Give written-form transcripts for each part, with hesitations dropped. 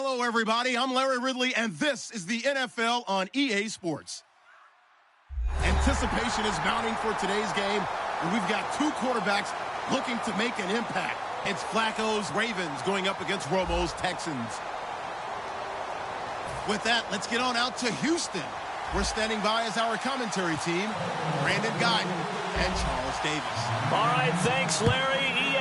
Hello, everybody. I'm Larry Ridley, and this is the NFL on EA Sports. Anticipation is mounting for today's game, and we've got two quarterbacks looking to make an impact. It's Flacco's Ravens going up against Romo's Texans. With that, let's get on out to Houston. We're standing by as our commentary team, Brandon Guyton and Charles Davis. All right, thanks, Larry.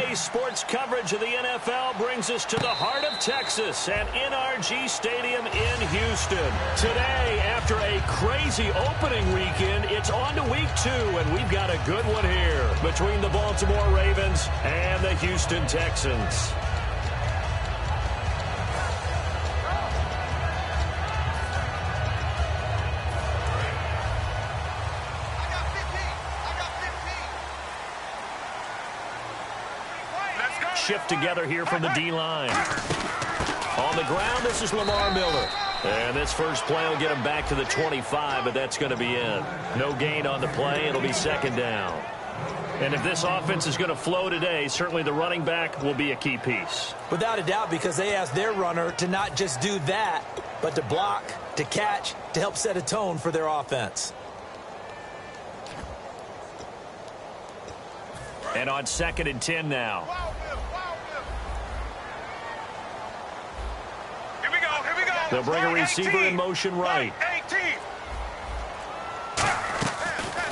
EA Sports coverage of the NFL brings us to the heart of Texas and NRG Stadium in Houston. Today, after a crazy opening weekend, it's on to week 2, and we've got a good one here between the Baltimore Ravens and the Houston Texans. Shift together here from the D-line. On the ground, this is Lamar Miller. And this first play will get him back to the 25, but that's going to be in. No gain on the play. It'll be second down. And if this offense is going to flow today, certainly the running back will be a key piece. Without a doubt, because they asked their runner to not just do that, but to block, to catch, to help set a tone for their offense. And on 2nd and 10 now. They'll bring a receiver in motion right.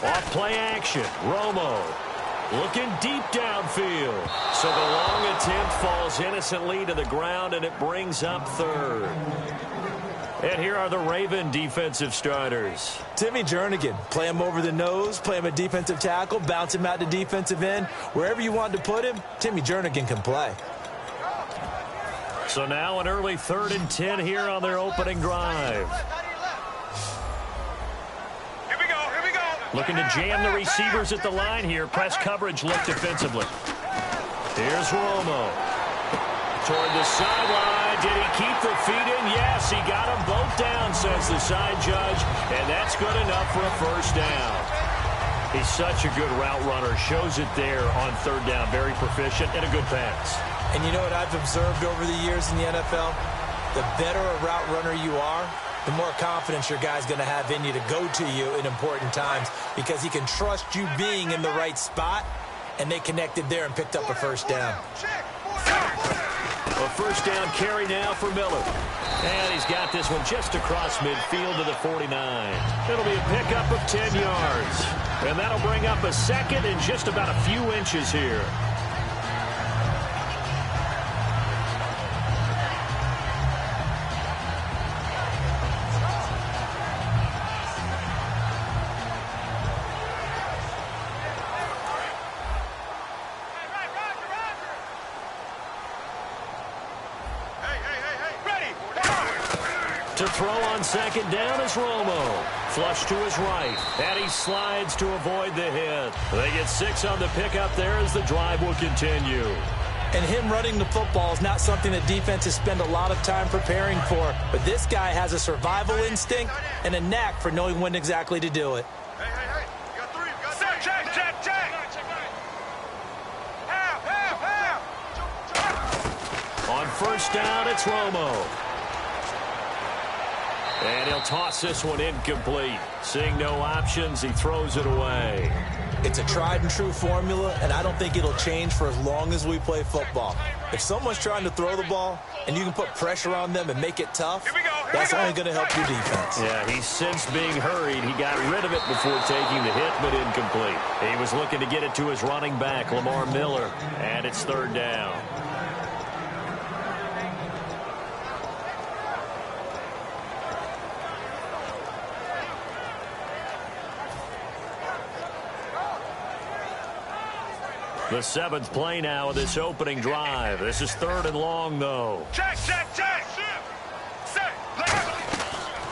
Off play action. Romo looking deep downfield. So the long attempt falls innocently to the ground, and it brings up third. And here are the Raven defensive starters. Timmy Jernigan, play him over the nose, play him a defensive tackle, bounce him out to defensive end. Wherever you want to put him, Timmy Jernigan can play. So now an early 3rd and 10 here on their opening drive. Here we go. Looking to jam the receivers at the line here. Press coverage look defensively. Here's Romo. Toward the sideline. Did he keep the feet in? Yes, he got them both down, says the side judge. And that's good enough for a first down. He's such a good route runner. Shows it there on 3rd down. Very proficient and a good pass. And you know what I've observed over the years in the NFL? The better a route runner you are, the more confidence your guy's going to have in you to go to you in important times, because he can trust you being in the right spot, and they connected there and picked up a first down. A first down carry now for Miller. And he's got this one just across midfield to the 49. It'll be a pickup of 10 yards. And that'll bring up a second and just about a few inches here. To throw on 2nd down is Romo. Flush to his right. And he slides to avoid the hit. They get 6 on the pickup there as the drive will continue. And him running the football is not something that defenses spend a lot of time preparing for. But this guy has a survival instinct and a knack for knowing when exactly to do it. Hey. You got 3. You got 3. Check. Half. On first down, it's Romo. And he'll toss this one incomplete. Seeing no options, he throws it away. It's a tried and true formula, and I don't think it'll change for as long as we play football. If someone's trying to throw the ball and you can put pressure on them and make it tough, that's only going to help your defense. Yeah, he sensed being hurried. He got rid of it before taking the hit, but incomplete. He was looking to get it to his running back, Lamar Miller, and it's 3rd down. The 7th play now of this opening drive. This is 3rd and long, though. Check.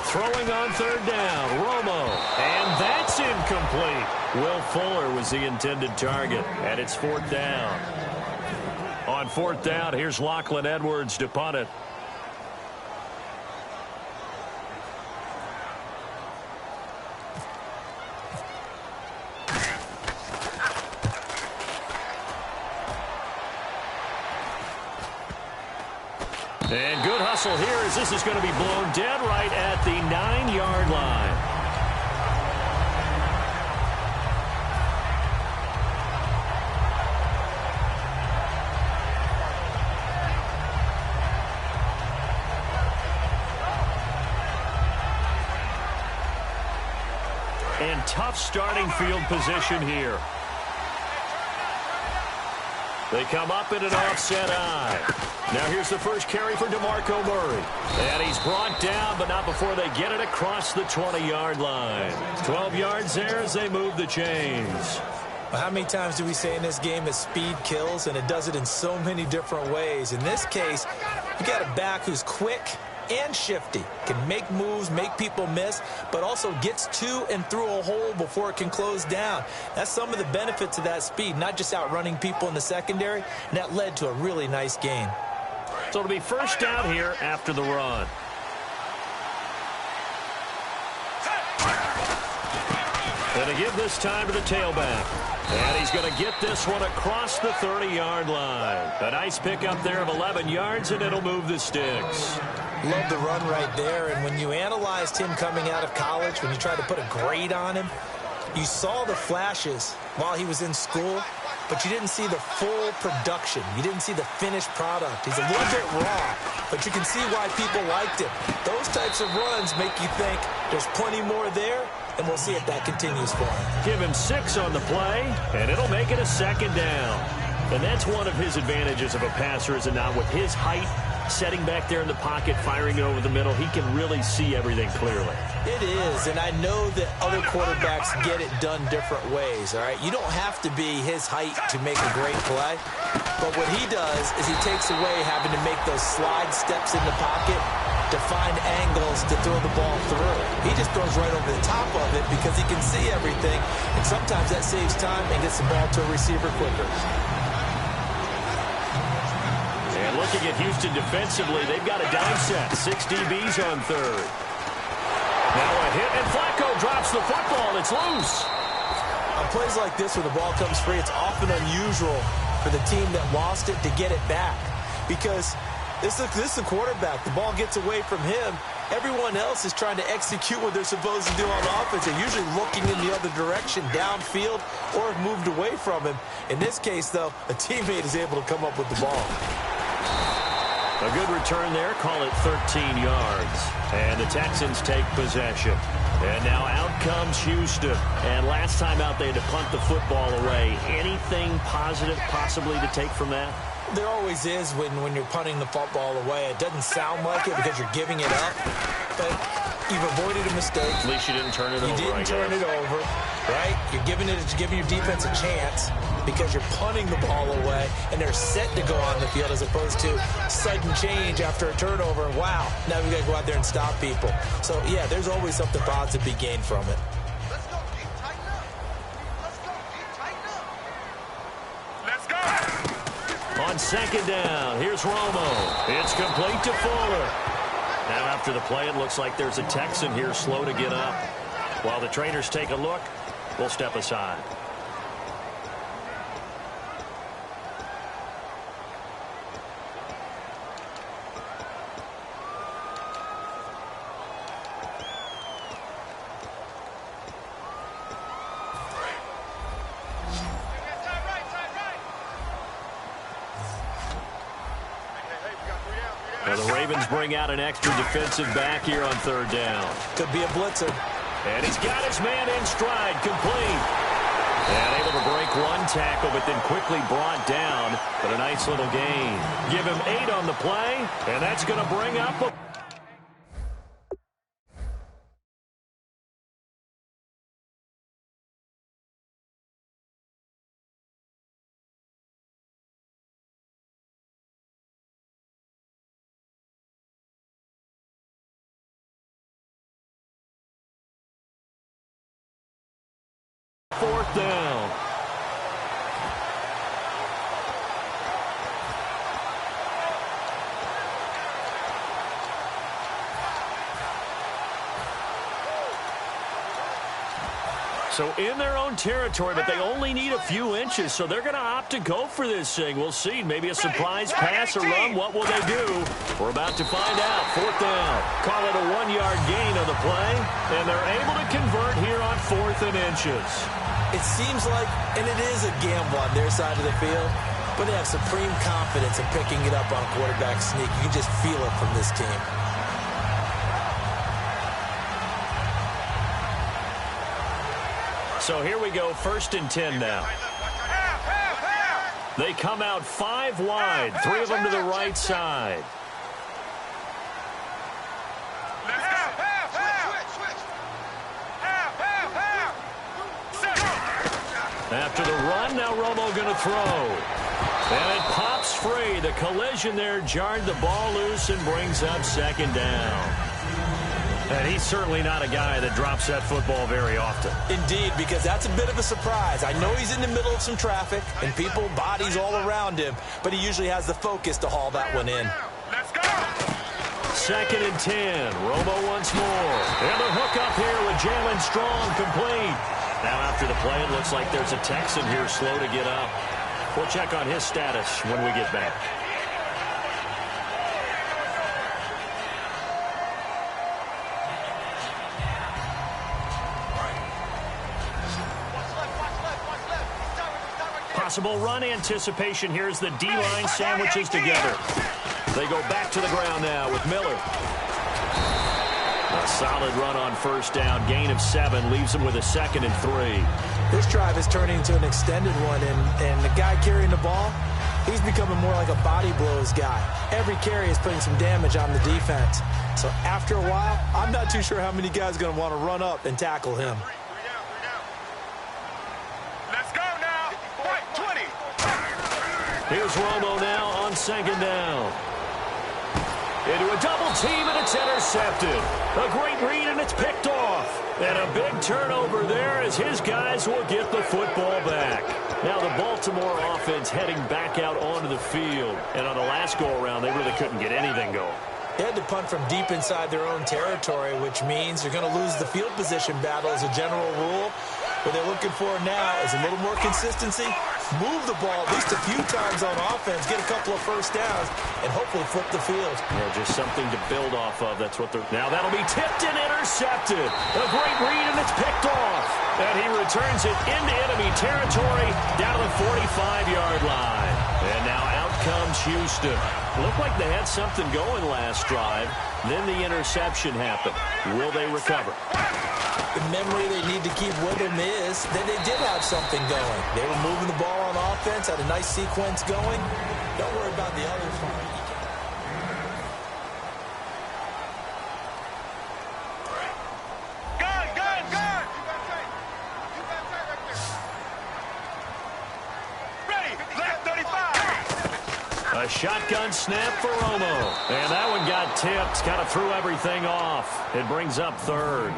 Throwing on 3rd down, Romo. And that's incomplete. Will Fuller was the intended target, and it's 4th down. On 4th down, here's Lachlan Edwards to punt it. And good tussle here as this is going to be blown dead right at the 9-yard line. And tough starting field position here. They come up in an offset eye. Now here's the first carry for DeMarco Murray. And he's brought down, but not before they get it across the 20-yard line. 12 yards there as they move the chains. Well, how many times do we say in this game that speed kills, and it does it in so many different ways? In this case, you got a back who's quick and shifty, can make moves, make people miss, but also gets to and through a hole before it can close down. That's some of the benefits of that speed, not just outrunning people in the secondary, and that led to a really nice gain. So it'll be first down here after the run. And to give this time to the tailback. And he's going to get this one across the 30-yard line. A nice pickup there of 11 yards, and it'll move the sticks. Love the run right there, and when you analyzed him coming out of college, when you tried to put a grade on him, you saw the flashes while he was in school, but you didn't see the full production. You didn't see the finished product. He's a little bit raw, but you can see why people liked him. Those types of runs make you think there's plenty more there, and we'll see if that continues for him. Give him 6 on the play, and it'll make it a second down. And that's one of his advantages of a passer, is it not? With his height, setting back there in the pocket, firing it over the middle, he can really see everything clearly. It is, and I know that other quarterbacks get it done different ways, all right? You don't have to be his height to make a great play, but what he does is he takes away having to make those slide steps in the pocket to find angles to throw the ball through. He just throws right over the top of it because he can see everything, and sometimes that saves time and gets the ball to a receiver quicker. And looking at Houston defensively, they've got a dime set. 6 DBs on third. Now a hit, and Flacco drops the football. It's loose. On plays like this where the ball comes free, it's often unusual for the team that lost it to get it back, because this is the quarterback. The ball gets away from him. Everyone else is trying to execute what they're supposed to do on offense. They're usually looking in the other direction, downfield, or have moved away from him. In this case, though, a teammate is able to come up with the ball. A good return there. Call it 13 yards. And the Texans take possession. And now out comes Houston. And last time out, they had to punt the football away. Anything positive possibly to take from that? There always is when you're punting the football away. It doesn't sound like it because you're giving it up, but you've avoided a mistake. At least you didn't turn it over. You didn't turn it over, right? You're giving your defense a chance because you're punting the ball away, and they're set to go on the field as opposed to sudden change after a turnover. Wow, now we got to go out there and stop people. So, yeah, there's always something positive to be gained from it. On second down, here's Romo. It's complete to Fuller. Now after the play, it looks like there's a Texan here slow to get up. While the trainers take a look, we'll step aside. Now the Ravens bring out an extra defensive back here on third down. Could be a blitzer. And he's got his man in stride, complete. And able to break one tackle, but then quickly brought down. But a nice little gain. Give him 8 on the play, and that's going to bring up a... Fourth down. So in their own territory, but they only need a few inches, so they're going to opt to go for this thing. We'll see. Maybe a surprise pass or run. What will they do? We're about to find out. 4th down. Call it a 1-yard gain on the play, and they're able to convert here on 4th and inches. It seems like, and it is a gamble on their side of the field, but they have supreme confidence in picking it up on quarterback sneak. You can just feel it from this team. So here we go, 1st and 10 now. They come out 5 wide, 3 of them to the right side. After the run, now Romo going to throw. And it pops free. The collision there jarred the ball loose and brings up 2nd down. And he's certainly not a guy that drops that football very often. Indeed, because that's a bit of a surprise. I know he's in the middle of some traffic and people, bodies all around him, but he usually has the focus to haul that one in. Let's go. 2nd and 10. Romo once more. And the hook up here with Jalen Strong complete. Now after the play, it looks like there's a Texan here slow to get up. We'll check on his status when we get back. Possible run anticipation. Here's the D-line sandwiches together. They go back to the ground now with Miller. A solid run on 1st down. Gain of 7 leaves them with a 2nd and 3. This drive is turning into an extended one, and the guy carrying the ball, he's becoming more like a body blows guy. Every carry is putting some damage on the defense. So after a while, I'm not too sure how many guys are going to want to run up and tackle him. Let's go now. 20. Here's Romo now on 2nd down. Into a double team, and it's intercepted. A great read, and it's picked off. And a big turnover there as his guys will get the football back. Now the Baltimore offense heading back out onto the field. And on the last go-around, they really couldn't get anything going. They had to punt from deep inside their own territory, which means you're going to lose the field position battle as a general rule. What they're looking for now is a little more consistency, move the ball at least a few times on offense, get a couple of 1st downs, and hopefully flip the field. Yeah, just something to build off of. That's what they're... Now that'll be tipped and intercepted. A great read, and it's picked off. And he returns it into enemy territory down to the 45-yard line. And now out comes Houston. Looked like they had something going last drive. Then the interception happened. Will they recover? The memory they need to keep with them is that they did have something going. They were moving the ball on offense, had a nice sequence going. Don't worry about the other part. Gun. Ready. Left 35. A shotgun snap for Romo. And that one got tipped. Kind of threw everything off. It brings up 3rd.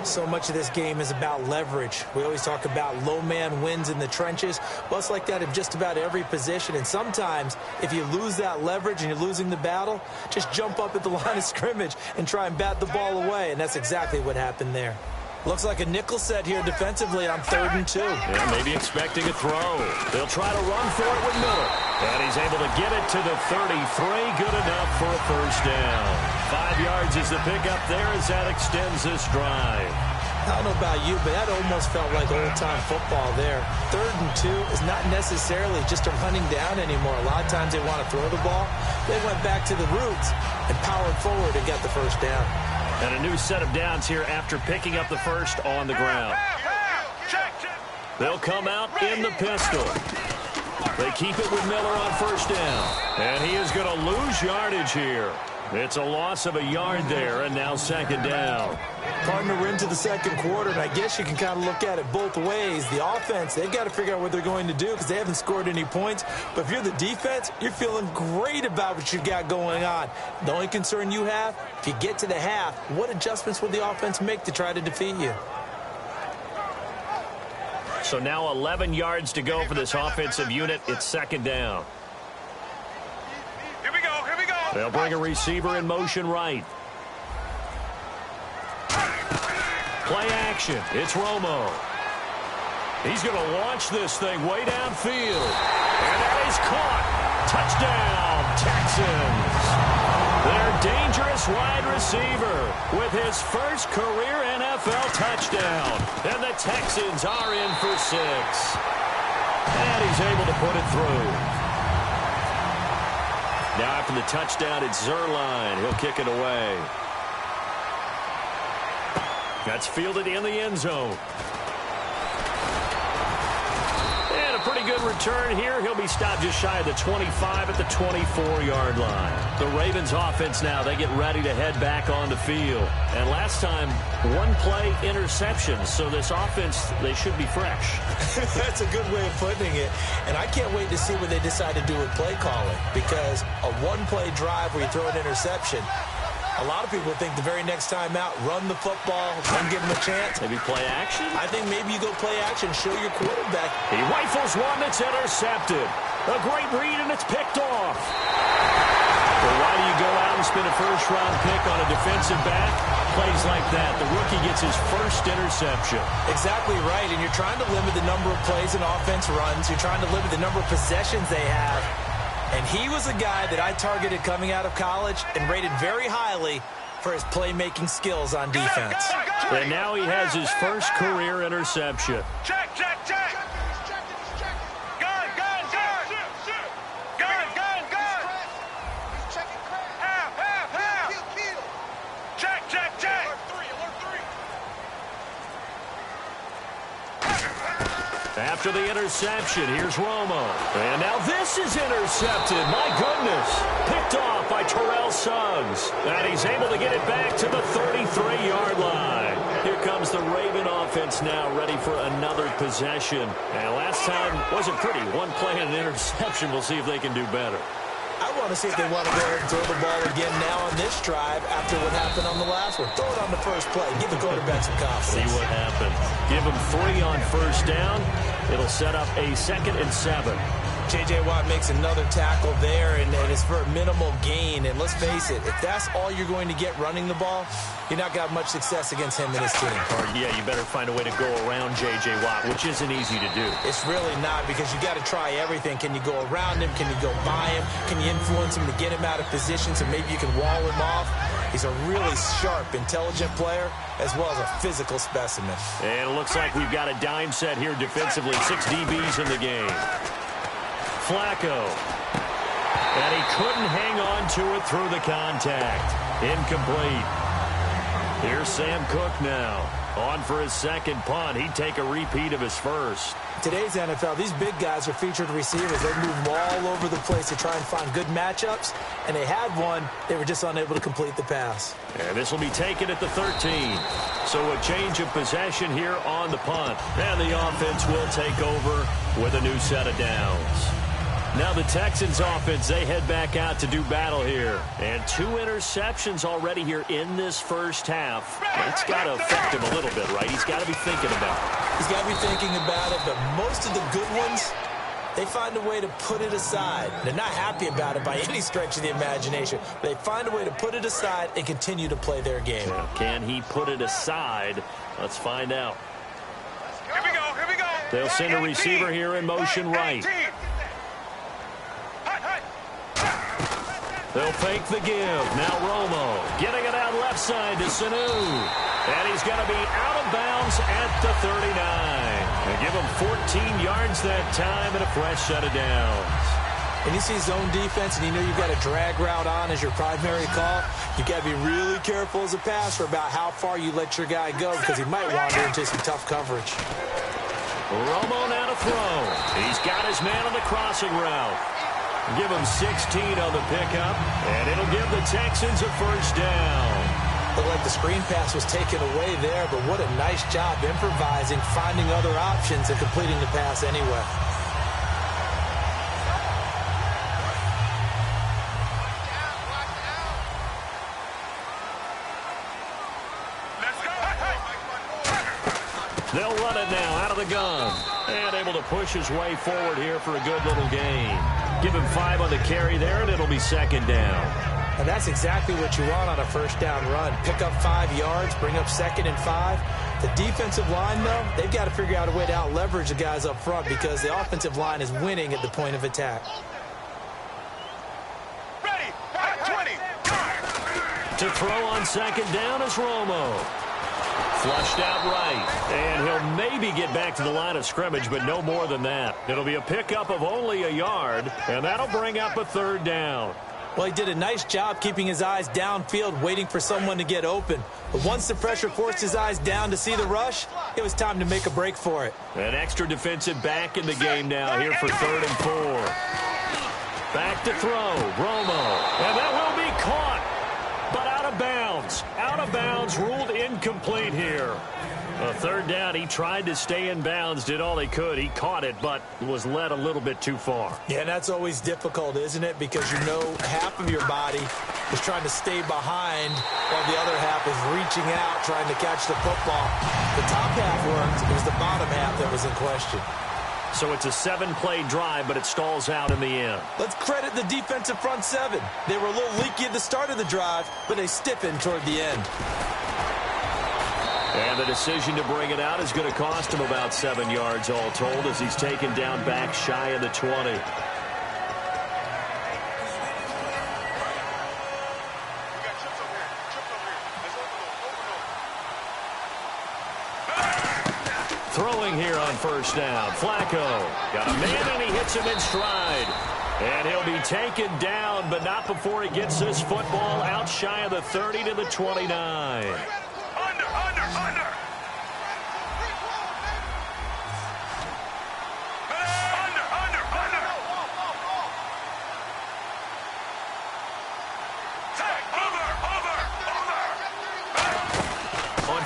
So much of this game is about leverage. We always talk about low man wins in the trenches. Well, it's like that in just about every position. And sometimes, if you lose that leverage and you're losing the battle, just jump up at the line of scrimmage and try and bat the ball away. And that's exactly what happened there. Looks like a nickel set here defensively on 3rd and 2. Yeah, maybe expecting a throw. They'll try to run for it with Miller. And he's able to get it to the 33. Good enough for a 1st down. 5 yards is the pickup there as that extends this drive. I don't know about you, but that almost felt like old-time football there. 3rd and 2 is not necessarily just a running down anymore. A lot of times they want to throw the ball. They went back to the roots and powered forward and got the 1st down. And a new set of downs here after picking up the 1st on the ground. They'll come out in the pistol. They keep it with Miller on 1st down. And he is going to lose yardage here. It's a loss of a yard there, and now 2nd down. Partner, we're into the 2nd quarter, and I guess you can kind of look at it both ways. The offense, they've got to figure out what they're going to do because they haven't scored any points. But if you're the defense, you're feeling great about what you've got going on. The only concern you have, if you get to the half, what adjustments will the offense make to try to defeat you? So now 11 yards to go for this offensive unit. It's 2nd down. Here we go. They'll bring a receiver in motion right. Play action. It's Romo. He's going to launch this thing way downfield. And that is caught. Touchdown, Texans. Their dangerous wide receiver with his first career NFL touchdown. And the Texans are in for 6. And he's able to put it through. Now after the touchdown, it's Zerline. He'll kick it away. That's fielded in the end zone. And a pretty good return here. He'll be stopped just shy of the 25 at the 24-yard line. The Ravens offense now, they get ready to head back on the field. And last time, one play interception. So this offense, they should be fresh. That's a good way of putting it. And I can't wait to see what they decide to do with play calling. Because a one-play drive where you throw an interception, a lot of people think the very next time out, run the football, don't give them a chance. Maybe play action? I think maybe you go play action, show your quarterback. He rifles one that's intercepted. A great read, and it's picked off. Well, why do you go out and spend a first-round pick on a defensive back? Plays like that. The rookie gets his first interception. Exactly right, and you're trying to limit the number of plays an offense runs. You're trying to limit the number of possessions they have. And he was a guy that I targeted coming out of college and rated very highly for his playmaking skills on defense. And now he has his first career interception. Check, check, check. Gun, gun, gun. Gun, gun, gun. Half, half, half. Check, check, check. After the interception, here's Romo. And now this is intercepted. My goodness. Picked off by Terrell Suggs. And he's able to get it back to the 33-yard line. Here comes the Raven offense now, ready for another possession. And last time wasn't pretty. One play and an interception. We'll see if they can do better. I want to see if they want to go ahead and throw the ball again now on this drive after what happened on the last one. Throw it on the first play. Give the quarterback some confidence. See what happens. Give him 3 on first down. It'll set up a 2nd and 7. J.J. Watt makes another tackle there, and it's for a minimal gain. And let's face it, if that's all you're going to get running the ball, you're not going to have much success against him and his team. Or, yeah, you better find a way to go around J.J. Watt, which isn't easy to do. It's really not, because you got to try everything. Can you go around him? Can you go by him? Can you influence him to get him out of position so maybe you can wall him off? He's a really sharp, intelligent player, as well as a physical specimen. And it looks like we've got a dime set here defensively. 6 DBs in the game. Flacco. And he couldn't hang on to it through the contact. Incomplete. Here's Sam Cook now. On for his second punt. He'd take a repeat of his first. Today's NFL, these big guys are featured receivers. They move all over the place to try and find good matchups. And they had one. They were just unable to complete the pass. And this will be taken at the 13. So a change of possession here on the punt. And the offense will take over with a new set of downs. Now the Texans offense, they head back out to do battle here. And 2 interceptions already here in this first half. That's got to affect him a little bit, right? He's got to be thinking about it. He's got to be thinking about it, but most of the good ones, they find a way to put it aside. They're not happy about it by any stretch of the imagination. They find a way to put it aside and continue to play their game. Now, can he put it aside? Let's find out. Here we go, here we go. They'll send a receiver here in motion right. They'll fake the give. Now Romo getting it out left side to Sanu. And he's going to be out of bounds at the 39. They give him 14 yards that time and a fresh set of downs. When you see zone defense and you know you've got a drag route on as your primary call, you've got to be really careful as a passer about how far you let your guy go, because he might wander into some tough coverage. Romo now to throw. He's got his man on the crossing route. Give him 16 on the pickup, and it'll give the Texans a first down. Looked like the screen pass was taken away there, but what a nice job improvising, finding other options, and completing the pass anyway. They'll run it now out of the gun. And able to push his way forward here for a good little gain. Give him 5 on the carry there, and it'll be 2nd down. And that's exactly what you want on a first down run. Pick up 5 yards, bring up 2nd and 5. The defensive line, though, they've got to figure out a way to out-leverage the guys up front because the offensive line is winning at the point of attack. Ready, 20. To throw on second down is Romo. Flushed out right, and he'll maybe get back to the line of scrimmage, but no more than that. It'll be a pickup of only a yard, and that'll bring up a third down. Well, he did a nice job keeping his eyes downfield, waiting for someone to get open. But once the pressure forced his eyes down to see the rush, it was time to make a break for it. An extra defensive back in the game now here for 3rd and 4. Back to throw, Romo, and that will be caught, but out of bounds. Out of bounds, ruled incomplete here. A third down, he tried to stay in bounds, did all he could. He caught it, but was led a little bit too far. Yeah, and that's always difficult, isn't it? Because you know half of your body is trying to stay behind while the other half is reaching out, trying to catch the football. The top half worked. It was the bottom half that was in question. So it's a 7-play drive, but it stalls out in the end. Let's credit the defensive front 7. They were a little leaky at the start of the drive, but they stiffened toward the end. And the decision to bring it out is going to cost him about 7 yards all told as he's taken down back shy of the 20. Throwing here on first down. Flacco got a man and he hits him in stride. And he'll be taken down, but not before he gets this football out shy of the 30 to the 29.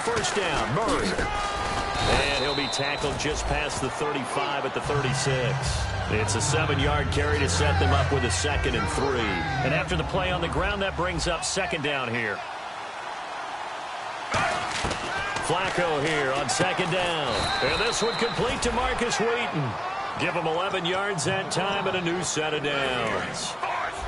First down, Murray. And he'll be tackled just past the 35 at the 36. It's a 7-yard carry to set them up with a 2nd and 3. And after the play on the ground, that brings up 2nd down here. Flacco here on 2nd down. And this one complete to Marcus Wheaton. Give him 11 yards that time and a new set of downs.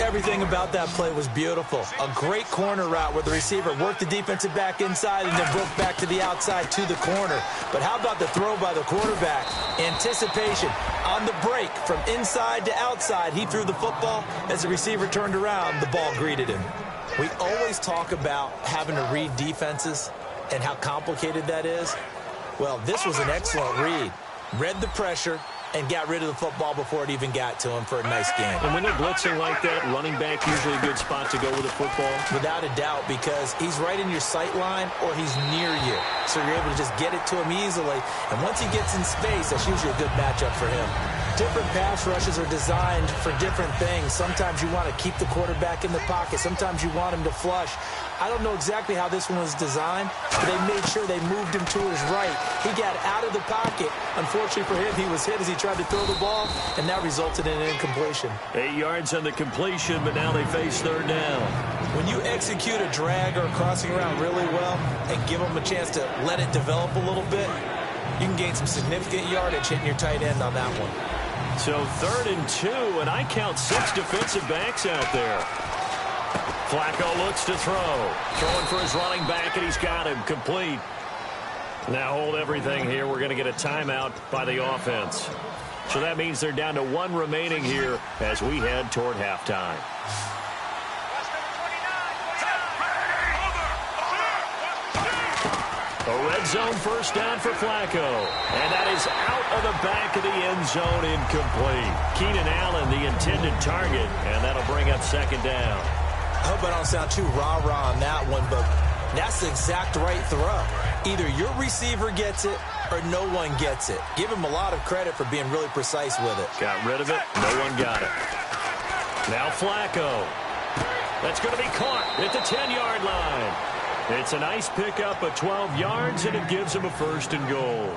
Everything about that play was beautiful. A great corner route where the receiver worked the defensive back inside and then broke back to the outside to the corner. But how about the throw by the quarterback? Anticipation on the break from inside to outside. He threw the football. As the receiver turned around, the ball greeted him. We always talk about having to read defenses and how complicated that is. Well, this was an excellent read. Read the pressure and got rid of the football before it even got to him for a nice game. And when they're blitzing like that, running back usually a good spot to go with the football? Without a doubt, because he's right in your sight line or he's near you. So you're able to just get it to him easily. And once he gets in space, that's usually a good matchup for him. Different pass rushes are designed for different things. Sometimes you want to keep the quarterback in the pocket. Sometimes you want him to flush. I don't know exactly how this one was designed, but they made sure they moved him to his right. He got out of the pocket. Unfortunately for him, he was hit as he tried to throw the ball, and that resulted in an incompletion. 8 yards on the completion, but now they face 3rd down. When you execute a drag or a crossing route really well and give them a chance to let it develop a little bit, you can gain some significant yardage hitting your tight end on that one. So 3rd and 2, and I count 6 defensive backs out there. Flacco looks to throw. Throwing for his running back, and he's got him complete. Now hold everything here. We're going to get a timeout by the offense. So that means they're down to 1 remaining here as we head toward halftime. A red zone first down for Flacco. And that is out of the back of the end zone, incomplete. Keenan Allen, the intended target, and that'll bring up 2nd down. I hope I don't sound too rah-rah on that one, but that's the exact right throw. Either your receiver gets it or no one gets it. Give him a lot of credit for being really precise with it. Got rid of it. No one got it. Now Flacco. That's going to be caught at the 10-yard line. It's a nice pickup of 12 yards, and it gives him a 1st and goal.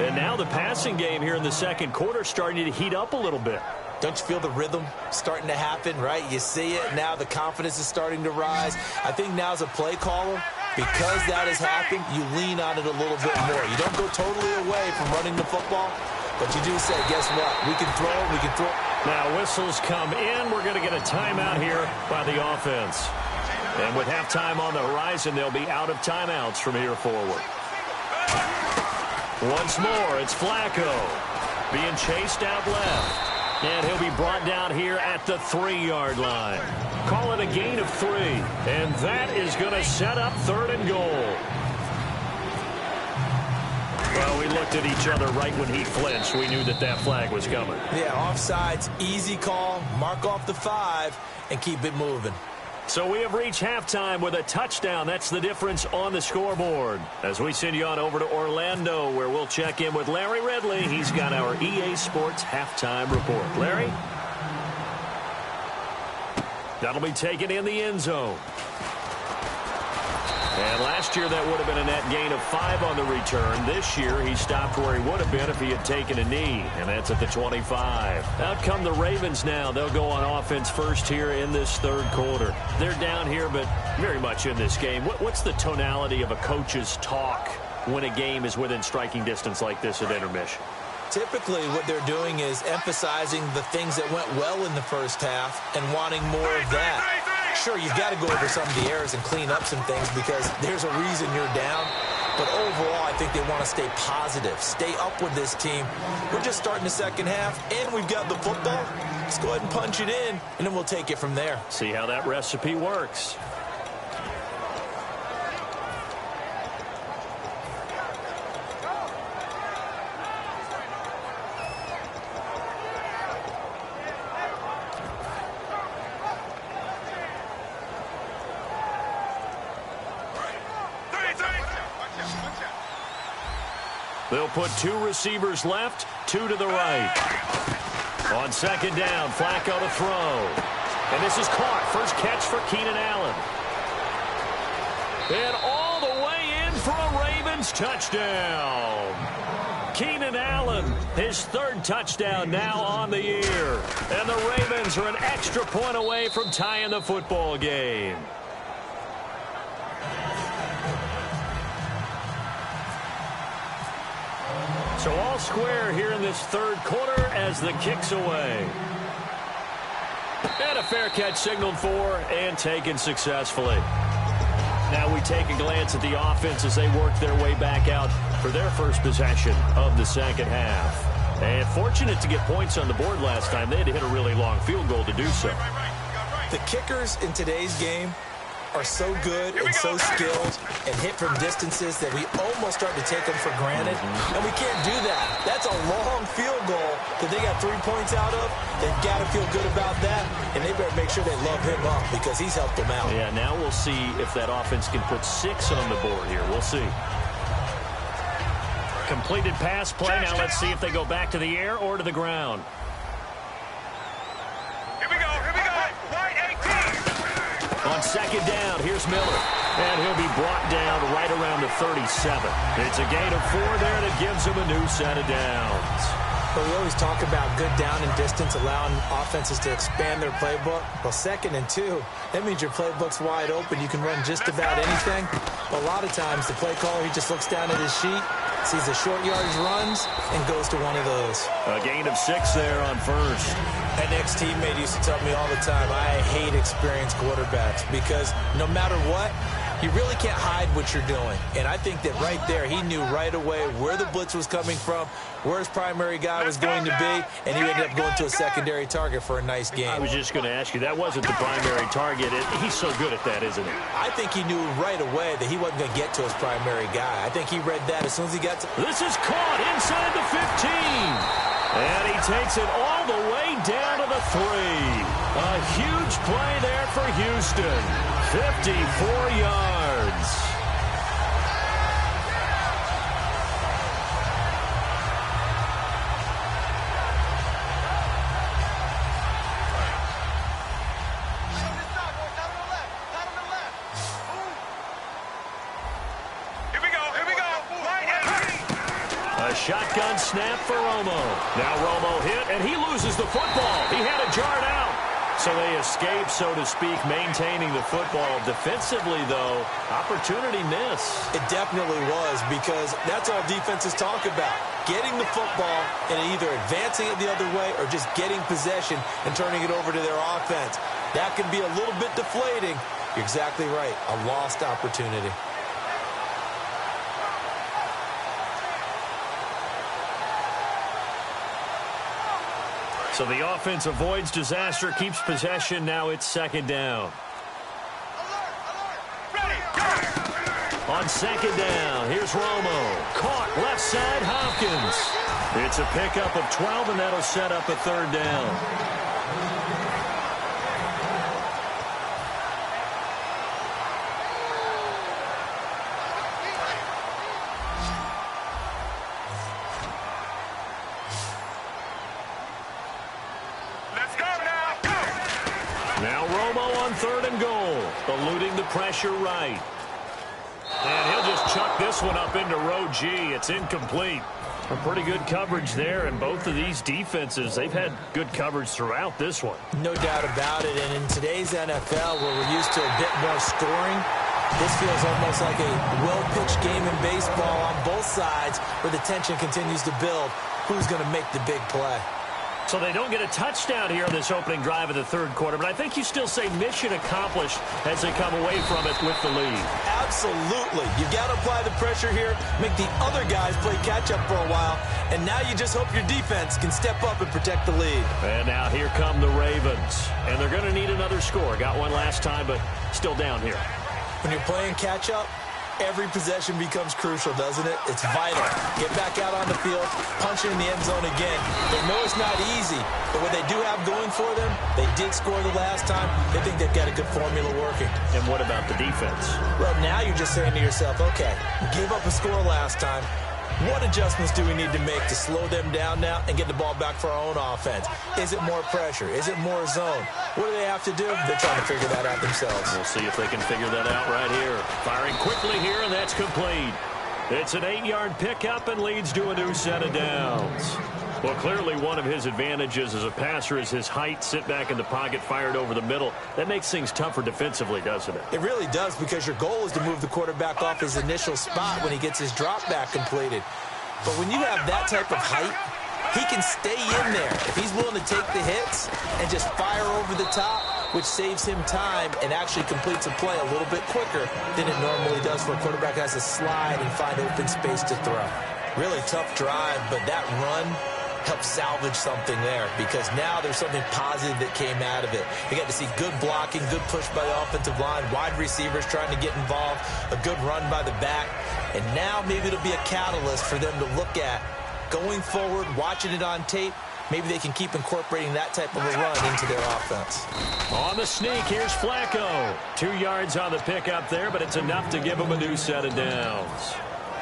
And now the passing game here in the 2nd quarter starting to heat up a little bit. Don't you feel the rhythm starting to happen, right? You see it. Now the confidence is starting to rise. I think now as a play caller, because that has happened, you lean on it a little bit more. You don't go totally away from running the football, but you do say, guess what? We can throw it. We can throw it. Now whistles come in. We're going to get a timeout here by the offense. And with halftime on the horizon, they'll be out of timeouts from here forward. Once more, it's Flacco being chased out left. And he'll be brought down here at the 3-yard line. Call it a gain of 3. And that is going to set up 3rd and goal. Well, we looked at each other right when he flinched. We knew that that flag was coming. Yeah, offsides, easy call. Mark off the 5 and keep it moving. So we have reached halftime with a touchdown. That's the difference on the scoreboard. As we send you on over to Orlando, where we'll check in with Larry Ridley. He's got our EA Sports halftime report. Larry? That'll be taken in the end zone. And last year that would have been a net gain of 5 on the return. This year he stopped where he would have been if he had taken a knee, and that's at the 25. Out come the Ravens now. They'll go on offense first here in this 3rd quarter. They're down here, but very much in this game. What's the tonality of a coach's talk when a game is within striking distance like this at intermission? Typically, what they're doing is emphasizing the things that went well in the first half and wanting more of that. Sure, you've got to go over some of the errors and clean up some things because there's a reason you're down. But overall, I think they want to stay positive, stay up with this team. We're just starting the second half, and we've got the football. Let's go ahead and punch it in, and then we'll take it from there. See how that recipe works. They'll put 2 receivers left, 2 to the right. On 2nd down, Flacco to throw. And this is caught. First catch for Keenan Allen. And all the way in for a Ravens touchdown. Keenan Allen, his 3rd touchdown now on the year. And the Ravens are an extra point away from tying the football game. So all square here in this 3rd quarter as the kick's away. And a fair catch signaled for and taken successfully. Now we take a glance at the offense as they work their way back out for their first possession of the second half. And fortunate to get points on the board last time. They had to hit a really long field goal to do so. The kickers in today's game are so good and so skilled and hit from distances that we almost start to take them for granted. And we can't do that. That's a long field goal that they got 3 points out of. They've got to feel good about that, and they better make sure they love him up because he's helped them out. Yeah, now we'll see if that offense can put 6 on the board here. We'll see. Completed pass play. Now let's see if they go back to the air or to the ground. On 2nd down, here's Miller. And he'll be brought down right around the 37. It's a gain of 4 there that gives him a new set of downs. But we always talk about good down and distance, allowing offenses to expand their playbook. Well, 2nd and 2, that means your playbook's wide open. You can run just about anything. But a lot of times, the play caller, he just looks down at his sheet, sees the short yardage runs, and goes to one of those. A gain of 6 there on 1st. An ex-teammate used to tell me all the time, I hate experienced quarterbacks because no matter what, you really can't hide what you're doing. And I think that right there, he knew right away where the blitz was coming from, where his primary guy was going to be, and he ended up going to a secondary target for a nice game. I was just going to ask you, that wasn't the primary target. He's so good at that, isn't he? I think he knew right away that he wasn't going to get to his primary guy. I think he read that as soon as he got to... This is caught inside the 15. And he takes it all the way down to the 3. A huge play there for Houston. 54 yards. Shotgun snap for Romo. Now Romo hit, and he loses the football. He had it jarred out. So they escape, so to speak, maintaining the football. Defensively, though, opportunity miss. It definitely was, because that's all defenses talk about. Getting the football and either advancing it the other way or just getting possession and turning it over to their offense. That can be a little bit deflating. You're exactly right. A lost opportunity. So the offense avoids disaster, keeps possession. Now it's second down. On second down, here's Romo. Caught left side, Hopkins. It's a pickup of 12, and that'll set up a third down. Let's go now. Now Romo on third and goal, eluding the pressure right. And he'll just chuck this one up into row G. It's incomplete. A pretty good coverage there, and both of these defenses, they've had good coverage throughout this one. No doubt about it, and in today's NFL, where we're used to a bit more scoring, this feels almost like a well-pitched game in baseball on both sides, where the tension continues to build. Who's going to make the big play? So they don't get a touchdown here on this opening drive of the third quarter, but I think you still say mission accomplished as they come away from it with the lead. Absolutely. You've got to apply the pressure here, make the other guys play catch-up for a while, and now you just hope your defense can step up and protect the lead. And now here come the Ravens, and they're going to need another score. Got one last time, but still down here. When you're playing catch-up, every possession becomes crucial, doesn't it? It's vital. Get back out on the field, punch it in the end zone again. They know it's not easy, but what they do have going for them, they did score the last time. They think they've got a good formula working. And what about the defense? Well, now you're just saying to yourself, okay, gave up a score last time. What adjustments do we need to make to slow them down now and get the ball back for our own offense? Is it more pressure? Is it more zone? What do they have to do? They're trying to figure that out themselves. We'll see if they can figure that out right here. Firing quickly here, and that's complete. It's an 8-yard pickup and leads to a new set of downs. Well, clearly one of his advantages as a passer is his height. Sit back in the pocket, fired over the middle. That makes things tougher defensively, doesn't it? It really does, because your goal is to move the quarterback off his initial spot when he gets his drop back completed. But when you have that type of height, he can stay in there if he's willing to take the hits and just fire over the top, which saves him time and actually completes a play a little bit quicker than it normally does for a quarterback who has to slide and find open space to throw. Really tough drive, but that run help salvage something there, because now there's something positive that came out of it. You got to see good blocking, good push by the offensive line, wide receivers trying to get involved, a good run by the back, and now maybe it'll be a catalyst for them to look at going forward, watching it on tape. Maybe they can keep incorporating that type of a run into their offense. On the sneak, here's Flacco. 2 yards on the pickup there, but it's enough to give him a new set of downs.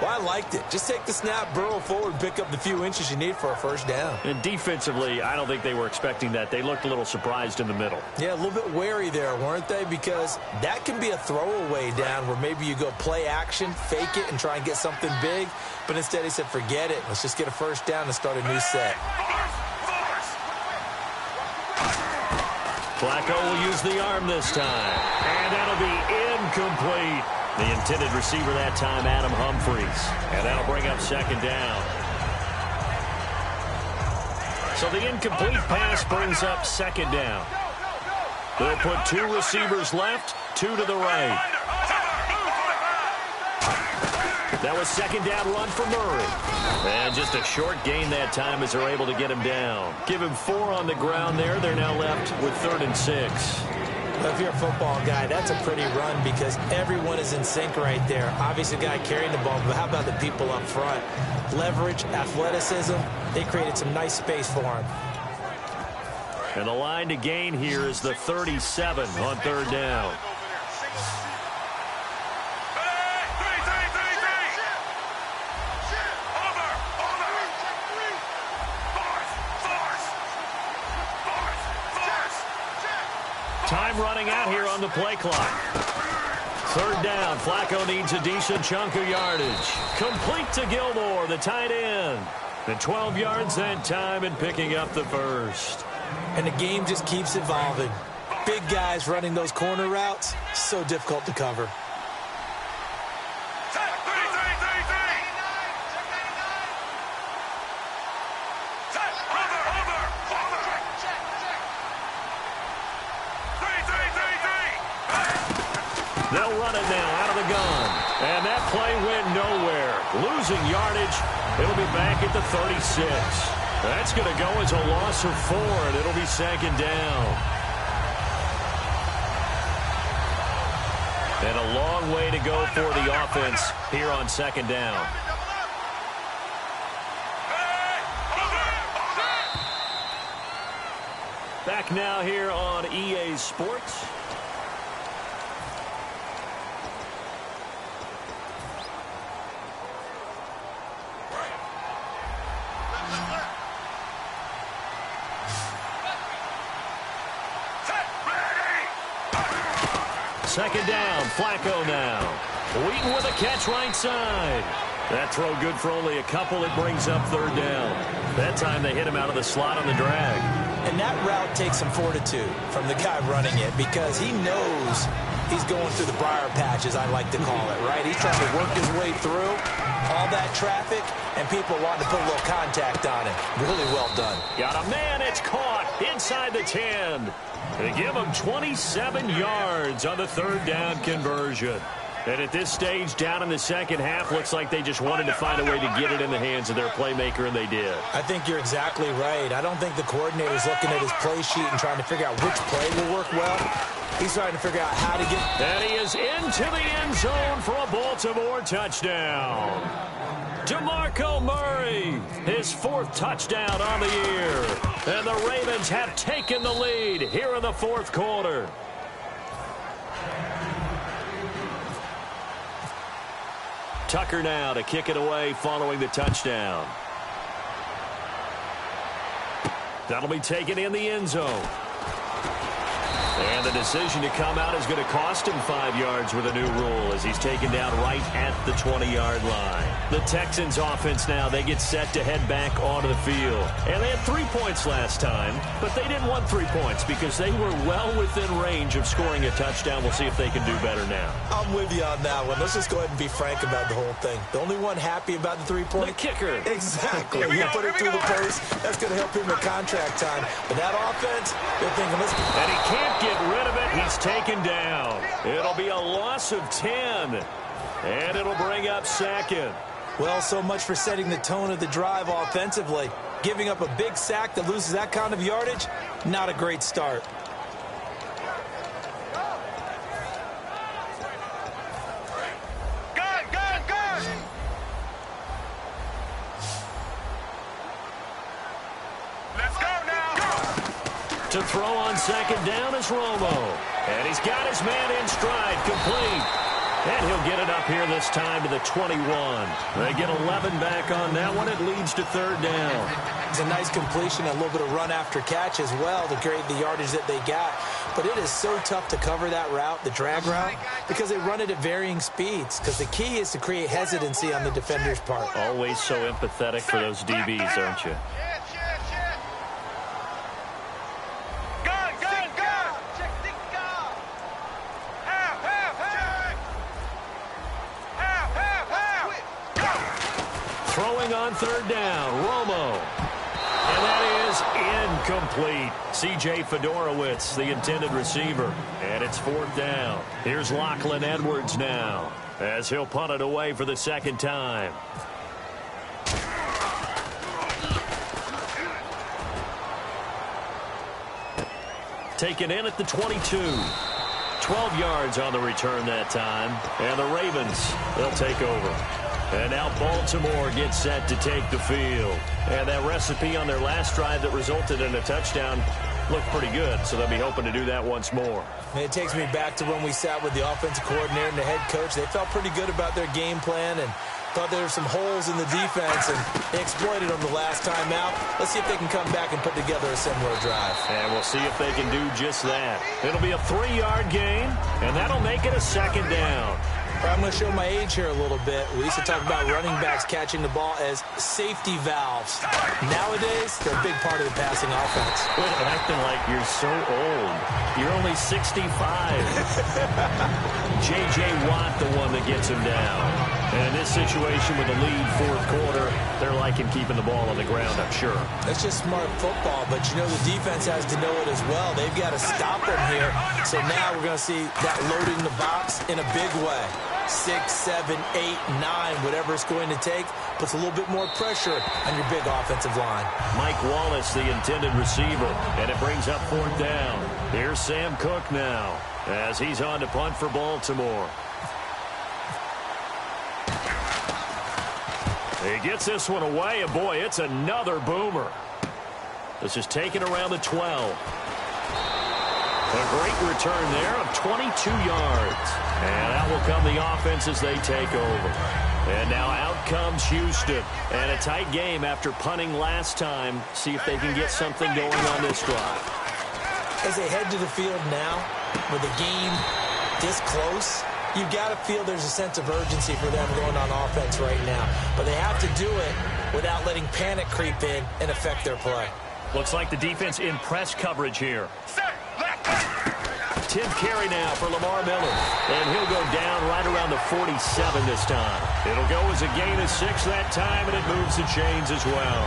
Well, I liked it. Just take the snap, burrow forward, pick up the few inches you need for a first down. And defensively, I don't think they were expecting that. They looked a little surprised in the middle. Yeah, a little bit wary there, weren't they? Because that can be a throwaway down where maybe you go play action, fake it, and try and get something big. But instead he said, forget it. Let's just get a first down and start a new set. Flacco will use the arm this time. And that'll be incomplete. The intended receiver that time, Adam Humphries. And that'll bring up second down. So the incomplete pass brings up second down. They'll put 2 receivers left, 2 to the right. That was second down run for Murray. And just a short gain that time as they're able to get him down. Give him 4 on the ground there. They're now left with 3rd and 6. If you're a football guy, that's a pretty run because everyone is in sync right there. Obviously, the guy carrying the ball, but how about the people up front? Leverage, athleticism, they created some nice space for him. And the line to gain here is the 37 on 3rd down. Time running out here on the play clock. 3rd down. Flacco needs a decent chunk of yardage. Complete to Gilmore, the tight end. And 12 yards that time and picking up the first. And the game just keeps evolving. Big guys running those corner routes, so difficult to cover. They'll run it now out of the gun. And that play went nowhere. Losing yardage. It'll be back at the 36. That's going to go as a loss of 4, and it'll be second down. And a long way to go for the offense here on second down. Back now here on EA Sports. Second down, Flacco now. Wheaton with a catch right side. That throw good for only a couple. It brings up third down. That time they hit him out of the slot on the drag. And that route takes some fortitude from the guy running it because he knows he's going through the briar patch, as I like to call it, right? He's trying to work his way through all that traffic, and people want to put a little contact on it. Really well done. Got a man. It's caught inside the 10. They give him 27 yards on the third down conversion. And at this stage, down in the second half, looks like they just wanted to find a way to get it in the hands of their playmaker, and they did. I think you're exactly right. I don't think the coordinator's looking at his play sheet and trying to figure out which play will work well. He's trying to figure out how to get... And he is into the end zone for a Baltimore touchdown. DeMarco Murray, his 4th touchdown on the year. And the Ravens have taken the lead here in the 4th quarter. Tucker now to kick it away following the touchdown. That'll be taken in the end zone. And the decision to come out is going to cost him 5 yards with a new rule as he's taken down right at the 20-yard line. The Texans offense now, they get set to head back onto the field. And they had 3 points last time, but they didn't want 3 points because they were well within range of scoring a touchdown. We'll see if they can do better now. I'm with you on that one. Let's just go ahead and be frank about the whole thing. The only one happy about the 3-point? The kicker. Exactly. You put it through the post. That's going to help him in contract time. But that offense, they're thinking, let's... And he can't get rid of it. He's taken down. It'll be a loss of 10. And it'll bring up second. Well, so much for setting the tone of the drive offensively. Giving up a big sack that loses that kind of yardage, not a great start. To throw on second down is Romo. And he's got his man in stride, complete. And he'll get it up here this time to the 21. They get 11 back on that one. It leads to third down. It's a nice completion, a little bit of run after catch as well to create the yardage that they got. But it is so tough to cover that route, the drag route, because they run it at varying speeds. Because the key is to create hesitancy on the defender's part. Always so empathetic for those DBs, aren't you? Throwing on third down, Romo. And that is incomplete. C.J. Fedorowicz, the intended receiver. And it's fourth down. Here's Lachlan Edwards now as he'll punt it away for the second time. Taken in at the 22. 12 yards on the return that time. And the Ravens, they'll take over. And now Baltimore gets set to take the field. And that recipe on their last drive that resulted in a touchdown looked pretty good, so they'll be hoping to do that once more. And it takes me back to when we sat with the offensive coordinator and the head coach. They felt pretty good about their game plan and thought there were some holes in the defense, and they exploited them the last time out. Let's see if they can come back and put together a similar drive. And we'll see if they can do just that. It'll be a 3-yard gain, and that'll make it a second down. I'm going to show my age here a little bit. We used to talk about running backs catching the ball as safety valves. Nowadays, they're a big part of the passing offense. Quit acting like you're so old. You're only 65. J.J. Watt, the one that gets him down. And in this situation with the lead fourth quarter, they're liking keeping the ball on the ground, I'm sure. That's just smart football, but you know the defense has to know it as well. They've got to stop them here. So now we're going to see that loaded in the box in a big way. 6, 7, 8, 9, whatever it's going to take, puts a little bit more pressure on your big offensive line. Mike Wallace, the intended receiver, and it brings up 4th down. Here's Sam Cook now as he's on to punt for Baltimore. He gets this one away, and boy, it's another boomer. This is taken around the 12. A great return there of 22 yards. And out will come the offense as they take over. And now out comes Houston. And a tight game after punting last time. See if they can get something going on this drive. As they head to the field now, with the game this close, you've got to feel there's a sense of urgency for them going on offense right now. But they have to do it without letting panic creep in and affect their play. Looks like the defense in press coverage here. 10th carry now for Lamar Miller. And he'll go down right around the 47 this time. It'll go as a gain of 6 that time, and it moves the chains as well.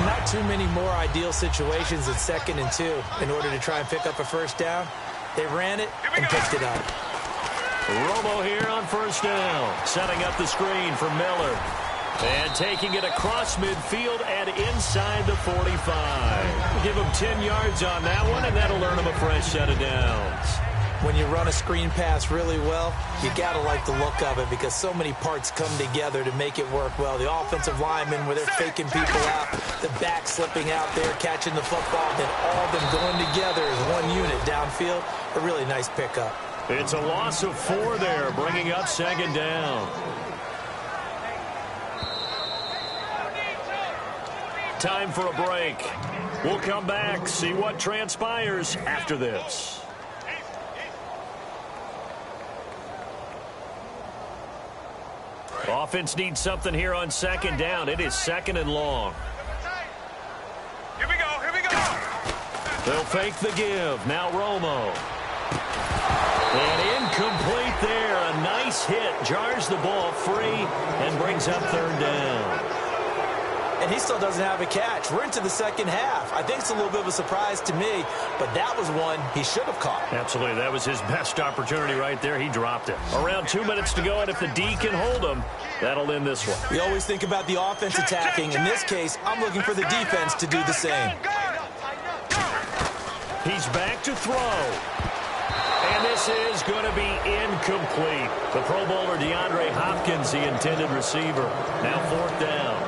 Not too many more ideal situations in 2nd and 2 in order to try and pick up a first down. They ran it and picked it up. Romo here on 1st down. Setting up the screen for Miller. And taking it across midfield and inside the 45. Give him 10 yards on that one, and that'll earn him a fresh set of downs. When you run a screen pass really well, you got to like the look of it because so many parts come together to make it work well. The offensive linemen, where they're faking people out, the back slipping out there, catching the football, then all of them going together as one unit downfield. A really nice pickup. It's a loss of 4 there, bringing up 2nd down. Time for a break. We'll come back, see what transpires after this. Offense needs something here on 2nd down. It is 2nd and long. Here we go, here we go. They'll fake the give. Now Romo. And incomplete there. A nice hit. Jars the ball free and brings up 3rd down. And he still doesn't have a catch. We're into the 2nd half. I think it's a little bit of a surprise to me, but that was one he should have caught. Absolutely. That was his best opportunity right there. He dropped it. Around 2 minutes to go, and if the D can hold him, that'll end this one. We always think about the offense attacking. In this case, I'm looking for the defense to do the same. He's back to throw. And this is going to be incomplete. The Pro Bowler DeAndre Hopkins, the intended receiver. Now 4th down.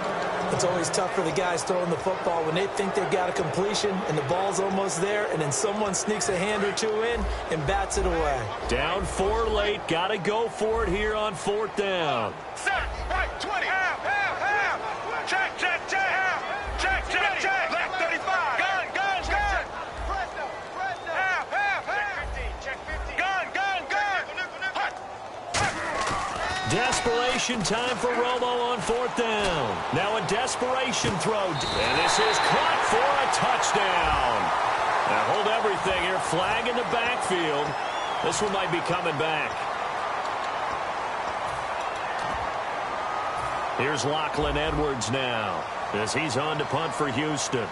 It's always tough for the guys throwing the football when they think they've got a completion and the ball's almost there, and then someone sneaks a hand or 2 in and bats it away. Down 4 late. Got to go for it here on 4th down. Set, right, 20. Half. Check. Check. Left 35. Gun. Half. Check 15. Gun. Desperation time for Romo on 4th down. Now a desperation throw. And this is caught for a touchdown. Now hold everything here. Flag in the backfield. This one might be coming back. Here's Lachlan Edwards now as he's on to punt for Houston.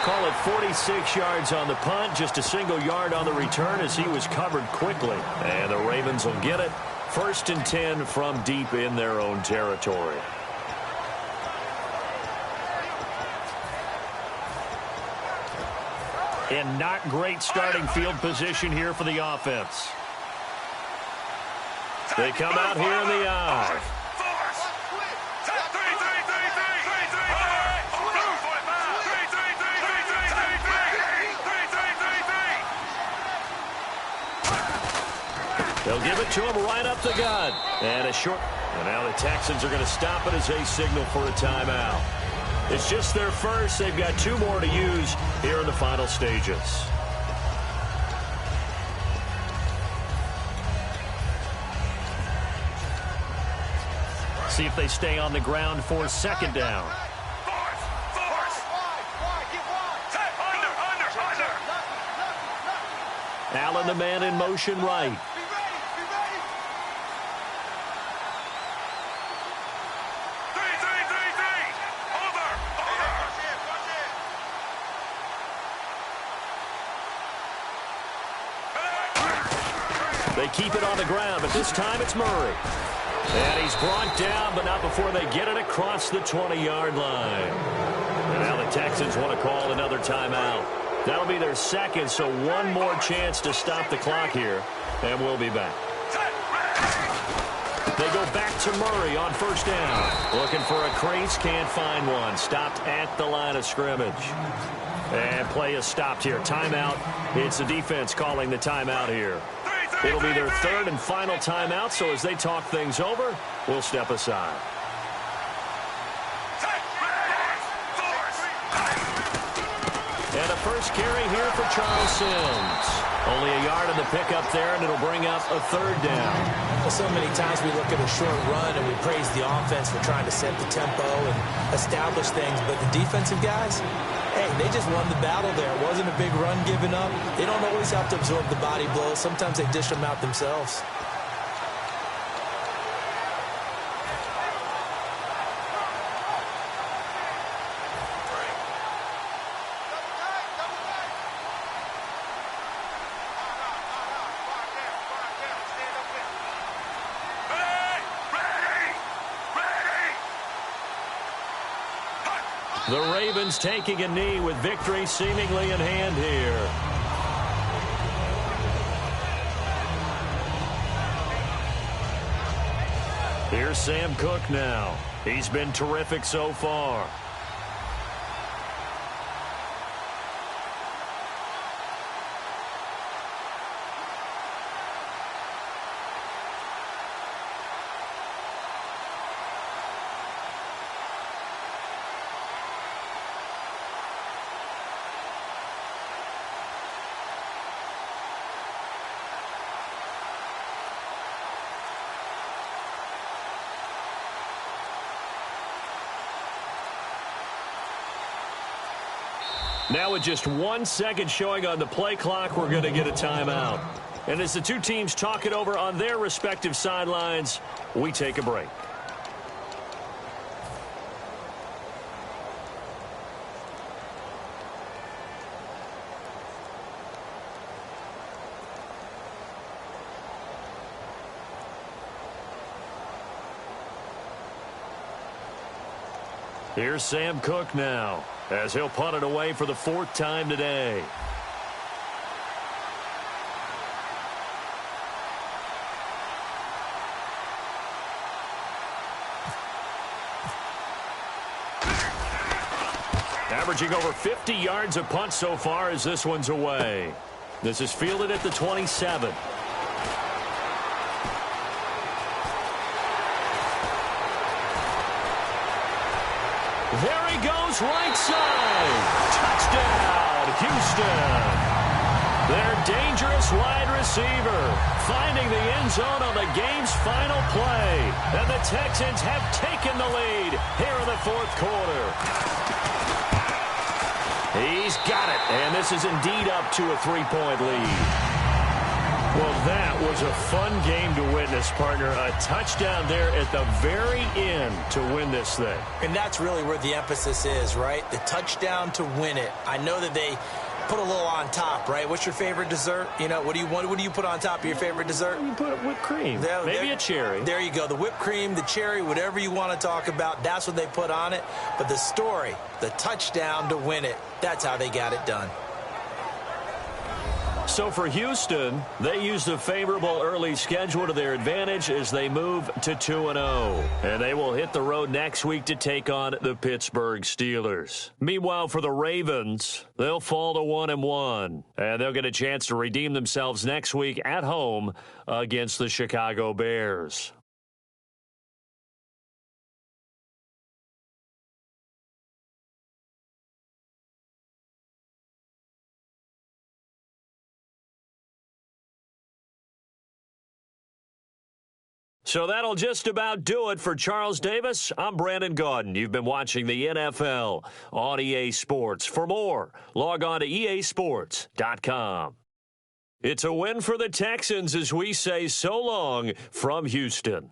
Call it 46 yards on the punt, just a single yard on the return as he was covered quickly. And the Ravens will get it. 1st and 10 from deep in their own territory. And not great starting field position here for the offense. They come out here in the eye. They'll give it to him right up the gut. And a short. And now the Texans are going to stop it as they signal for a timeout. It's just their first. They've got 2 more to use here in the final stages. See if they stay on the ground for 2nd down. Allen, the man in motion right. They keep it on the ground, but this time it's Murray. And he's brought down, but not before they get it across the 20-yard line. And now the Texans want to call another timeout. That'll be their second, so one more chance to stop the clock here, and we'll be back. They go back to Murray on first down. Looking for a crease, can't find one. Stopped at the line of scrimmage. And play is stopped here. Timeout. It's the defense calling the timeout here. It'll be their third and final timeout, so as they talk things over, we'll step aside. And a first carry here for Charles Sims. Only a yard on the pickup there, and it'll bring up a third down. Well, so many times we look at a short run and we praise the offense for trying to set the tempo and establish things, but the defensive guys, hey, they just won the battle there. It wasn't a big run given up. They don't always have to absorb the body blows. Sometimes they dish them out themselves. The Ravens taking a knee with victory seemingly in hand here. Here's Sam Cook now. He's been terrific so far. Now with just 1 second showing on the play clock, we're going to get a timeout. And as the two teams talk it over on their respective sidelines, we take a break. Here's Sam Cook now, as he'll punt it away for the 4th time today. Averaging over 50 yards a punt so far as this one's away. This is fielded at the 27. There he goes, right side. Touchdown, Houston. Their dangerous wide receiver finding the end zone on the game's final play. And the Texans have taken the lead here in the 4th quarter. He's got it, and this is indeed up to a 3-point lead. Well, that was a fun game to witness, partner. A touchdown there at the very end to win this thing. And that's really where the emphasis is, right? The touchdown to win it. I know that they put a little on top, right? What's your favorite dessert? You know, what do you put on top of your favorite dessert? You put whipped cream. Maybe a cherry. There you go. The whipped cream, the cherry, whatever you want to talk about, that's what they put on it. But the story, the touchdown to win it, that's how they got it done. So for Houston, they used a favorable early schedule to their advantage as they move to 2-0. And they will hit the road next week to take on the Pittsburgh Steelers. Meanwhile, for the Ravens, they'll fall to 1-1. And they'll get a chance to redeem themselves next week at home against the Chicago Bears. So that'll just about do it for Charles Davis. I'm Brandon Gaudin. You've been watching the NFL on EA Sports. For more, log on to easports.com. It's a win for the Texans as we say so long from Houston.